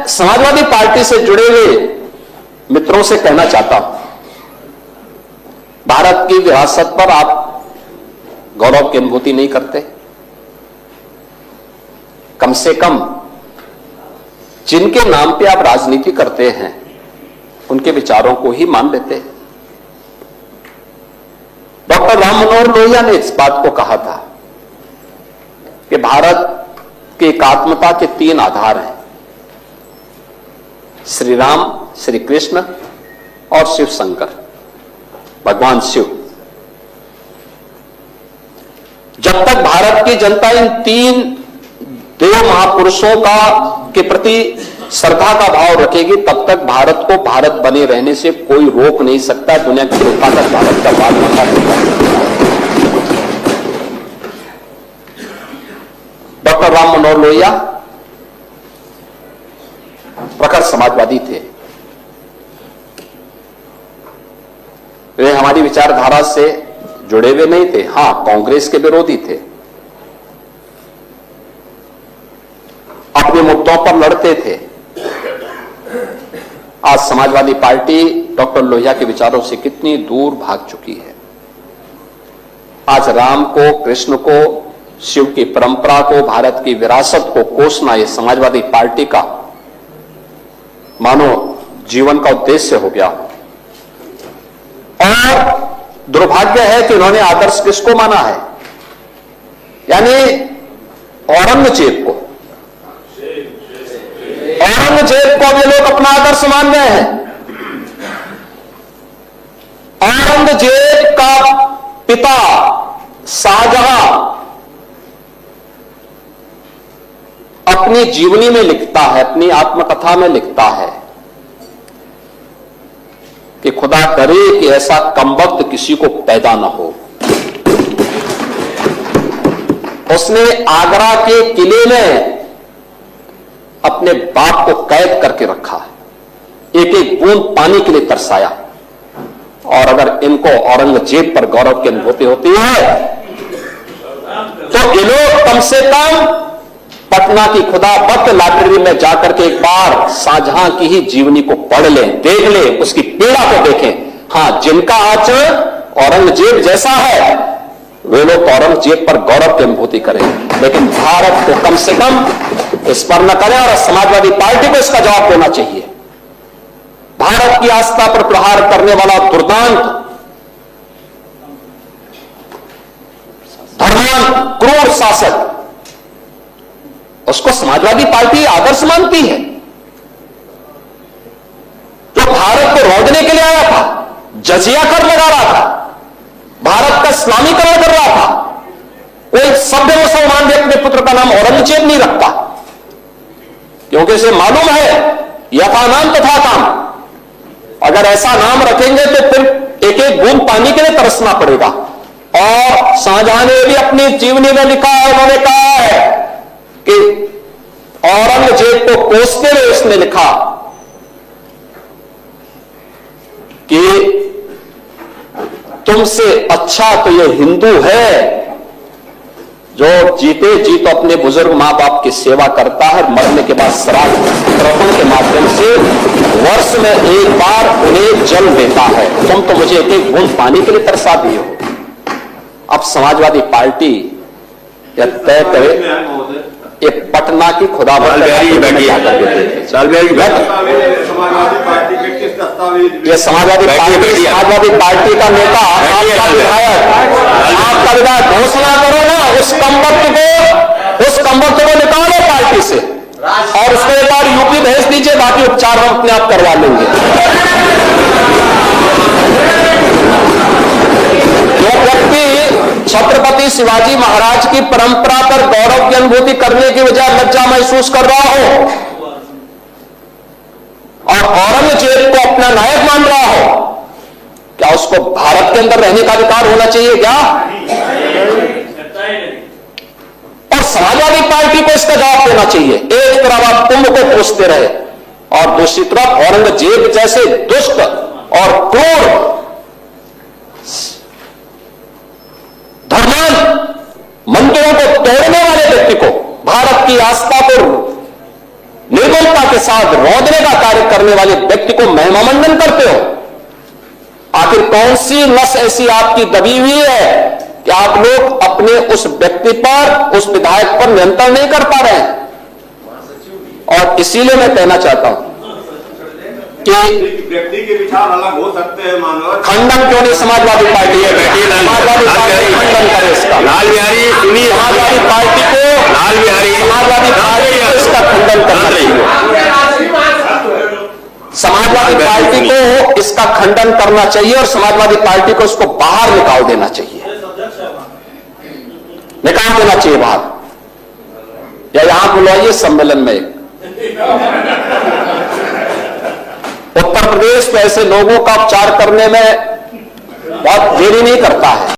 Samajwadi party से जुड़े हुए मित्रों से कहना चाहता हूं, भारत की विरासत पर आप गौरव की अनुभूति नहीं करते? कम से कम जिनके नाम पे आप राजनीति करते हैं उनके विचारों को ही मान लेते। डॉक्टर राम मनोहर लोहिया ने इस बात को कहा था कि भारत की एकात्मता के 3 आधार हैं, श्री राम, श्री कृष्ण और शिव शंकर, भगवान शिव। जब तक भारत की जनता इन 3 देव महापुरुषों के प्रति श्रद्धा का भाव रखेगी, तब तक भारत को भारत बने रहने से कोई रोक नहीं सकता। दुनिया की जनता तक भारत का बात बता सकता है। डॉक्टर राम मनोहर लोहिया प्रखर समाजवादी थे। वे हमारी विचारधारा से जुड़े हुए नहीं थे, हां कांग्रेस के विरोधी थे, अपने मुद्दों पर लड़ते थे। आज समाजवादी पार्टी डॉक्टर लोहिया के विचारों से कितनी दूर भाग चुकी है। आज राम को, कृष्ण को, शिव की परंपरा को, भारत की विरासत को कोसना यह समाजवादी पार्टी का मानो जीवन का उद्देश्य हो गया। और दुर्भाग्य है कि उन्होंने आदर्श किसको माना है? यानी औरंगजेब को। औरंगजेब को ये लोग अपना आदर्श मान रहे हैं। औरंगजेब का पिता शाहजहां अपनी जीवनी में लिखता है, अपनी आत्मकथा में लिखता है कि खुदा करे कि ऐसा कमबख्त किसी को पैदा न हो। उसने आगरा के किले में अपने बाप को कैद करके रखा, एक एक बूंद पानी के लिए तरसाया। और अगर इनको औरंगजेब पर गौरव की अनुभूति होती है तो ये लोग कम से कम पटना की खुदाबख्त लाइब्रेरी में जाकर के एक बार शाहजहां की ही जीवनी को पढ़ लें, देख लें, उसकी पीड़ा को देखें। हां, जिनका आचरण औरंगजेब जैसा है वे लोग औरंगजेब पर गौरव की अनुभूति करें, लेकिन भारत को कम से कम इस पर न करें। और समाजवादी पार्टी को इसका जवाब देना चाहिए। भारत की आस्था पर प्रहार करने वाला दुर्दांत, धर्मांत, क्रूर शासक, उसको समाजवादी पार्टी आदर्श मानती है। जो भारत को रौंदने के लिए आया था, जजिया कर लगा रहा था, भारत का इस्लामीकरण कर रहा था, कोई सभ्य मुसलमान भी अपने पुत्र का नाम औरंगजेब नहीं रखता, क्योंकि इसे मालूम है यथा नाम तथा काम। अगर ऐसा नाम रखेंगे तो फिर एक एक बूंद पानी के लिए तरसना पड़ेगा। और शाहजहां ने भी अपनी जीवनी में लिखा है, उन्होंने कहा है कि औरंगजेब को कोसते हुए उसने लिखा कि तुमसे अच्छा तो ये हिंदू है जो जीते जी तो अपने बुजुर्ग मां बाप की सेवा करता है, मरने के बाद श्राद्ध तर्पण के माध्यम से वर्ष में एक बार उन्हें जल देता है। तुम तो मुझे एक एक बूंद पानी के लिए तरसा दिए हो। अब समाजवादी पार्टी यह तय करे, ये पटना की खुदाबख्त ये समाजवादी पार्टी का नेता, आपका विधायक घोषणा करो ना, उस कमबख्त को निकालो पार्टी से और उसको एक बार यूपी भेज दीजिए, बाकी उपचार हम अपने आप करवा लेंगे। जो व्यक्ति छत्रपति शिवाजी महाराज की परंपरा पर गौरव की अनुभूति करने की बजाय लज्जा महसूस कर रहा हो और औरंगजेब को अपना नायक मान रहा हो, क्या उसको भारत के अंदर रहने का अधिकार होना चाहिए क्या? और समाजवादी पार्टी को इसका जवाब देना चाहिए। एक तरफ आप कुंभ को कोसते रहे और दूसरी तरफ औरंगजेब जैसे दुष्ट और क्रूर धर्मांध मंदिरों को तोड़ने वाले व्यक्ति को, भारत की आस्था को निर्बलता के साथ रौंदने का कार्य करने वाले व्यक्ति को महिमामंडन करते हो। आखिर कौन सी नस ऐसी आपकी दबी हुई है कि आप लोग अपने उस व्यक्ति पर, उस विधायक पर नियंत्रण नहीं कर पा रहे हैं? और इसीलिए मैं कहना चाहता हूं कि व्यक्ति के विचार अलग हो सकते हैं, मानव खंडन क्यों नहीं समाजवादी पार्टी है? समाजवादी पार्टी खंडन करे इसका। लाल बिहारी सुनिए, समाजवादी पार्टी को समाजवादी पार्टी को इसका खंडन करना चाहिए। समाजवादी पार्टी को इसका खंडन करना चाहिए और समाजवादी पार्टी को इसको बाहर निकाल देना चाहिए, निकाल देना चाहिए बाहर, या यहां बुलवाइए सम्मेलन में। उत्तर प्रदेश तो ऐसे लोगों का उपचार करने में बहुत देरी नहीं करता है।